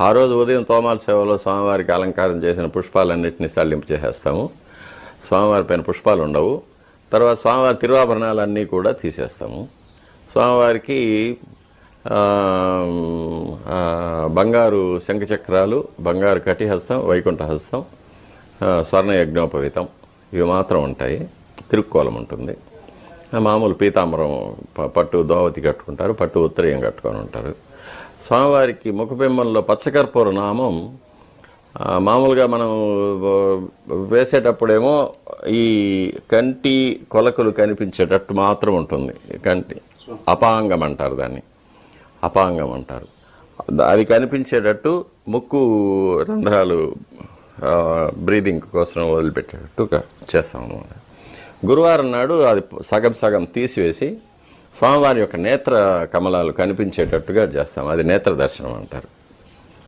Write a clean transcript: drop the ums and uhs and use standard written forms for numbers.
ఆ రోజు ఉదయం తోమాల సేవలో స్వామివారికి అలంకారం చేసిన పుష్పాలన్నింటినీ సల్లింపు చేసేస్తాము. స్వామివారి పైన పుష్పాలు ఉండవు. తర్వాత స్వామివారి తిరువాభరణాలన్నీ కూడా తీసేస్తాము. స్వామివారికి బంగారు శంఖచక్రాలు, బంగారు కటిహస్తం, వైకుంఠహస్తం, స్వర్ణ యజ్ఞోపవీతం ఇవి మాత్రం ఉంటాయి. తిరుక్కోలం ఉంటుంది. మామూలు పీతాంబరం, పట్టు దోవతి కట్టుకుంటారు, పట్టు ఉత్తరీయం కట్టుకొని ఉంటారు. స్వామివారికి ముఖబింబంలో పచ్చకర్పూర నామం మామూలుగా మనం వేసేటప్పుడేమో ఈ కంటి కొలకలు కనిపించేటట్టు మాత్రం ఉంటుంది. కంటి అపాంగం అంటారు, దాన్ని అపాంగం అంటారు. అది కనిపించేటట్టు ముక్కు రంధ్రాలు బ్రీదింగ్ కోసం వదిలిపెట్టేటట్టు చేస్తాము. గురువారం నాడు అది సగం సగం తీసివేసి స్వామివారి యొక్క నేత్ర కమలాలు కనిపించేటట్టుగా చేస్తాం. అది నేత్ర దర్శనం అంటారు.